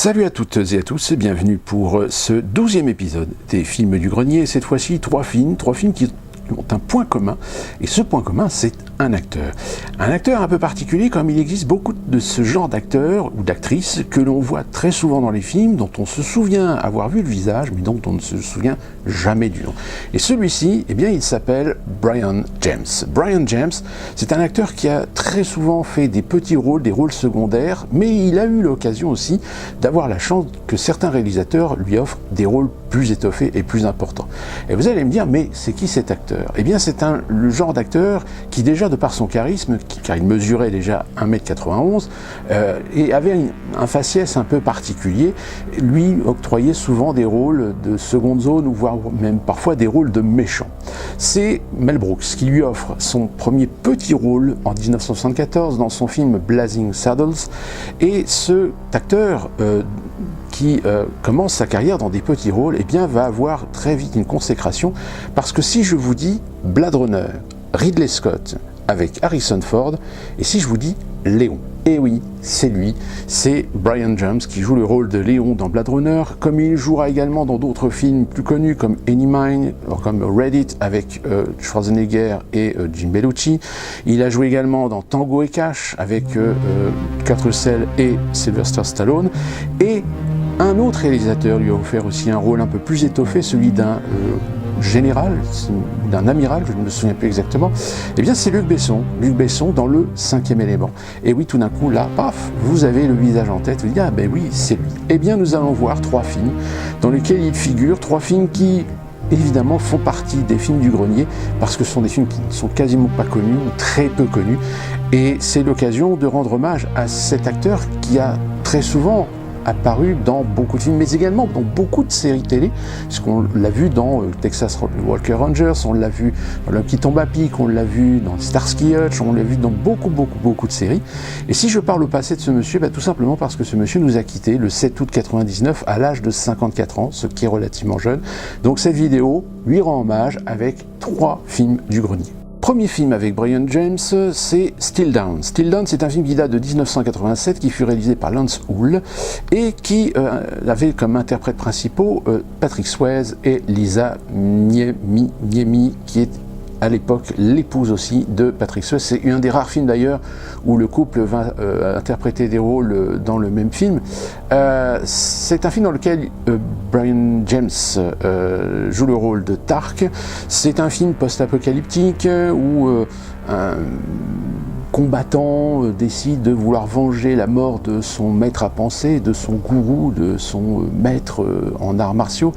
Salut à toutes et à tous et bienvenue pour ce 12e épisode des Films du Grenier. Cette fois-ci, trois films qui ont un point commun, et ce point commun, c'est un acteur. Un acteur un peu particulier, comme il existe beaucoup de ce genre d'acteurs ou d'actrices que l'on voit très souvent dans les films, dont on se souvient avoir vu le visage, mais dont on ne se souvient jamais du nom. Et celui-ci, eh bien, il s'appelle Brian James. Brian James, c'est un acteur qui a très souvent fait des petits rôles, des rôles secondaires, mais il a eu l'occasion aussi d'avoir la chance que certains réalisateurs lui offrent des rôles plus étoffés et plus importants. Et vous allez me dire, mais c'est qui cet acteur ? Eh bien, c'est le genre d'acteur qui, déjà de par son charisme, car il mesurait déjà 1m91, et avait un faciès un peu particulier, lui octroyait souvent des rôles de seconde zone, ou voire même parfois des rôles de méchants. C'est Mel Brooks qui lui offre son premier petit rôle en 1974 dans son film Blazing Saddles, et cet acteur qui commence sa carrière dans des petits rôles, eh bien, va avoir très vite une consécration, parce que si je vous dis Blade Runner, Ridley Scott avec Harrison Ford, et si je vous dis Léon, eh oui, c'est lui, c'est Brian James qui joue le rôle de Léon dans Blade Runner, comme il jouera également dans d'autres films plus connus comme Any Mine, comme Reddit avec Schwarzenegger et Jim Belushi. Il a joué également dans Tango et Cash avec Kurt Russell et Sylvester Stallone, et un autre réalisateur lui a offert aussi un rôle un peu plus étoffé, celui d'un général, d'un amiral, je ne me souviens plus exactement. Eh bien, c'est Luc Besson dans Le 5e élément. Et oui, tout d'un coup, là, paf, vous avez le visage en tête, vous dites, ah ben oui, c'est lui. Eh bien, nous allons voir trois films dans lesquels il figure, trois films qui, évidemment, font partie des films du grenier, parce que ce sont des films qui ne sont quasiment pas connus, ou très peu connus, et c'est l'occasion de rendre hommage à cet acteur qui a très souvent apparu dans beaucoup de films, mais également dans beaucoup de séries télé, puisqu'on l'a vu dans Texas Walker Rangers, on l'a vu dans L'Homme qui tombe à pic, on l'a vu dans Starsky Hutch, on l'a vu dans beaucoup de séries. Et si je parle au passé de ce monsieur, tout simplement parce que ce monsieur nous a quittés le 7 août 99 à l'âge de 54 ans, ce qui est relativement jeune. Donc cette vidéo lui rend hommage avec trois films du grenier. Premier film avec Brian James, c'est Still Down. Still Down, c'est un film qui date de 1987, qui fut réalisé par Lance Hull et qui avait comme interprètes principaux Patrick Swayze et Lisa Niemi, qui est à l'époque l'épouse aussi de Patrick Swayze. C'est un des rares films d'ailleurs où le couple va interpréter des rôles dans le même film. C'est un film dans lequel Brian James joue le rôle de Tark. C'est un film post-apocalyptique où un combattant décide de vouloir venger la mort de son maître à penser, de son gourou, de son maître en arts martiaux,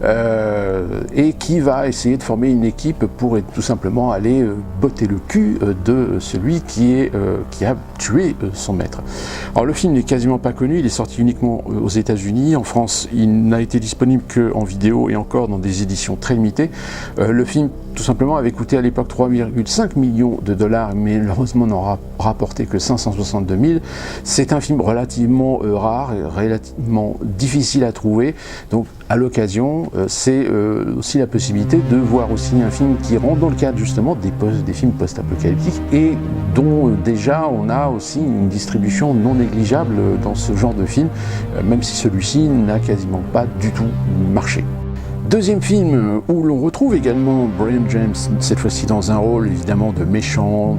et qui va essayer de former une équipe pour tout simplement aller botter le cul de celui qui a tué son maître. Alors le film n'est quasiment pas connu, il est sorti uniquement aux États-Unis. En France, il n'a été disponible qu'en vidéo et encore dans des éditions très limitées. Le film tout simplement avait coûté à l'époque 3,5 millions de dollars, mais malheureusement n'aura rapporté que 562 000. C'est un film relativement rare et relativement difficile à trouver. Donc à l'occasion, c'est aussi la possibilité de voir aussi un film qui rentre dans le cadre justement des films post-apocalyptiques et dont déjà on a aussi une distribution non négligeable dans ce genre de film, même si celui-ci n'a quasiment pas du tout marché. Deuxième film où l'on retrouve également Brian James, cette fois-ci dans un rôle évidemment de méchant,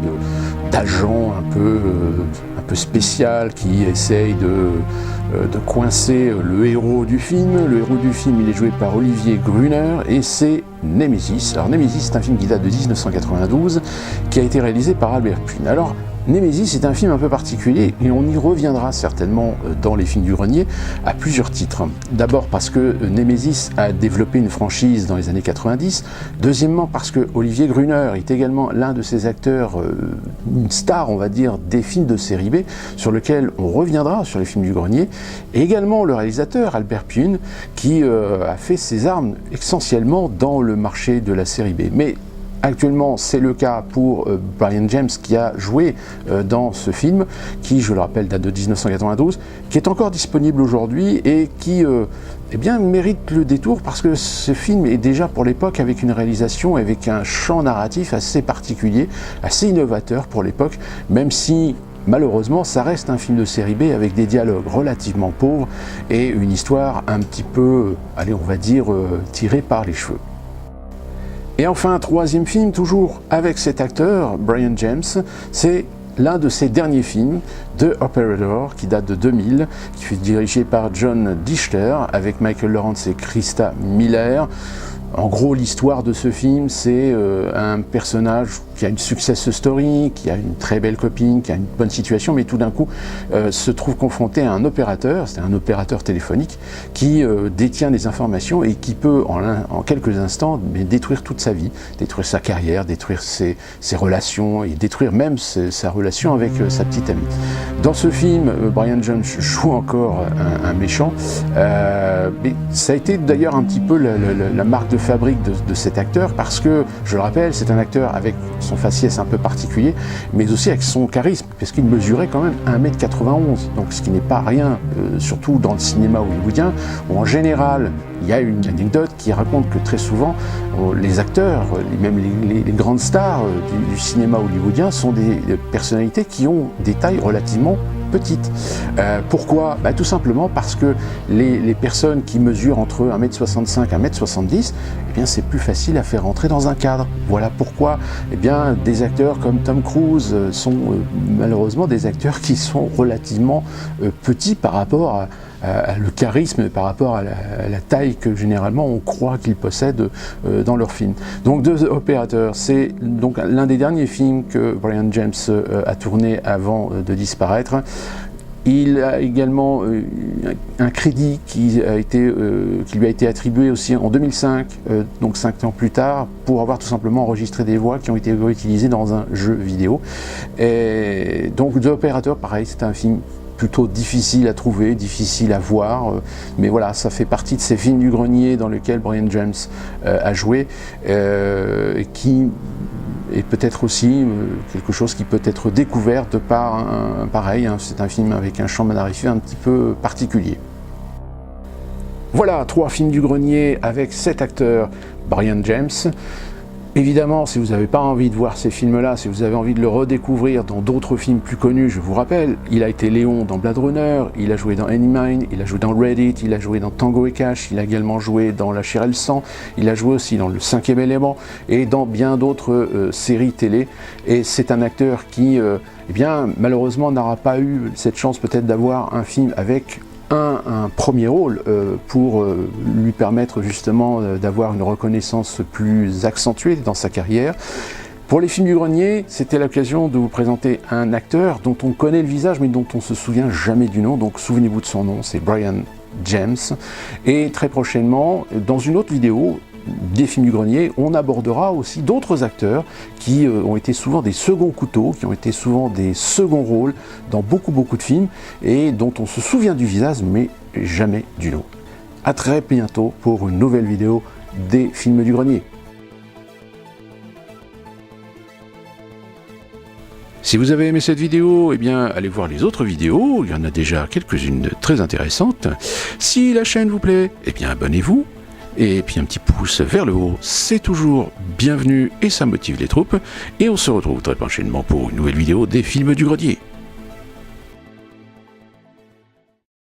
d'agent un peu spécial qui essaye de coincer le héros du film. Le héros du film, il est joué par Olivier Gruner et c'est Nemesis. Alors Nemesis, c'est un film qui date de 1992 qui a été réalisé par Albert Pyun. Alors Nemesis est un film un peu particulier et on y reviendra certainement dans les films du grenier à plusieurs titres. D'abord parce que Nemesis a développé une franchise dans les années 90. Deuxièmement parce que Olivier Gruner est également l'un de ces acteurs, une star on va dire des films de série B sur lequel on reviendra sur les films du grenier. Et également le réalisateur Albert Pyun qui a fait ses armes essentiellement dans le marché de la série B. Mais actuellement, c'est le cas pour Brian James qui a joué dans ce film, qui, je le rappelle, date de 1992, qui est encore disponible aujourd'hui et qui eh bien, mérite le détour parce que ce film est déjà pour l'époque avec une réalisation, avec un champ narratif assez particulier, assez innovateur pour l'époque, même si malheureusement, ça reste un film de série B avec des dialogues relativement pauvres et une histoire un petit peu, allez, on va dire, tirée par les cheveux. Et enfin, troisième film, toujours avec cet acteur, Brian James, c'est l'un de ses derniers films, The Operator, qui date de 2000, qui fut dirigé par John Dichter, avec Michael Lawrence et Krista Miller. En gros, l'histoire de ce film, c'est un personnage qui a une success story, qui a une très belle copine, qui a une bonne situation, mais tout d'un coup se trouve confronté à un opérateur, c'est un opérateur téléphonique, qui détient des informations et qui peut, en quelques instants, détruire toute sa vie, détruire sa carrière, détruire ses relations et détruire même sa relation avec sa petite amie. Dans ce film, Brian Jones joue encore un méchant, mais ça a été d'ailleurs un petit peu la marque de fabrique de cet acteur, parce que, je le rappelle, c'est un acteur avec son faciès un peu particulier, mais aussi avec son charisme, parce qu'il mesurait quand même 1m91, donc ce qui n'est pas rien, surtout dans le cinéma hollywoodien, où en général, il y a une anecdote qui raconte que très souvent, les acteurs, même les grandes stars du cinéma hollywoodien sont des personnalités qui ont des tailles relativement petites. Pourquoi ? Tout simplement parce que les personnes qui mesurent entre 1m65 et 1m70, eh bien, c'est plus facile à faire rentrer dans un cadre. Voilà pourquoi eh bien, des acteurs comme Tom Cruise sont malheureusement des acteurs qui sont relativement petits par rapport à le charisme, par rapport à la taille que généralement on croit qu'ils possèdent dans leurs films. Donc The Operator, c'est donc l'un des derniers films que Brian James a tourné avant de disparaître. Il a également un crédit qui lui a été attribué aussi en 2005, donc 5 ans plus tard, pour avoir tout simplement enregistré des voix qui ont été utilisées dans un jeu vidéo. Et donc The Operator, pareil, c'est un film plutôt difficile à trouver, difficile à voir, mais voilà, ça fait partie de ces films du grenier dans lesquels Brian James a joué, qui est peut-être aussi quelque chose qui peut être découvert de par pareil, c'est un film avec un champ narratif un petit peu particulier. Voilà, 3 films du grenier avec cet acteur, Brian James. Évidemment, si vous n'avez pas envie de voir ces films-là, si vous avez envie de le redécouvrir dans d'autres films plus connus, je vous rappelle, il a été Léon dans Blade Runner, il a joué dans Enemy Mine, il a joué dans Reddit, il a joué dans Tango et Cash, il a également joué dans La chair et le sang, il a joué aussi dans Le 5e élément et dans bien d'autres séries télé. Et c'est un acteur qui, eh bien, malheureusement, n'aura pas eu cette chance peut-être d'avoir un film avec un premier rôle pour lui permettre justement d'avoir une reconnaissance plus accentuée dans sa carrière. Pour les films du grenier, c'était l'occasion de vous présenter un acteur dont on connaît le visage mais dont on ne se souvient jamais du nom, donc souvenez-vous de son nom, c'est Brian James. Et très prochainement, dans une autre vidéo des films du grenier, on abordera aussi d'autres acteurs qui ont été souvent des seconds couteaux, qui ont été souvent des seconds rôles dans beaucoup de films et dont on se souvient du visage mais jamais du nom. A très bientôt pour une nouvelle vidéo des films du grenier. Si vous avez aimé cette vidéo, eh bien, allez voir les autres vidéos, il y en a déjà quelques-unes très intéressantes. Si la chaîne vous plaît, eh bien, abonnez-vous. Et puis un petit pouce vers le haut, c'est toujours bienvenu et ça motive les troupes. Et on se retrouve très prochainement pour une nouvelle vidéo des films du grenier.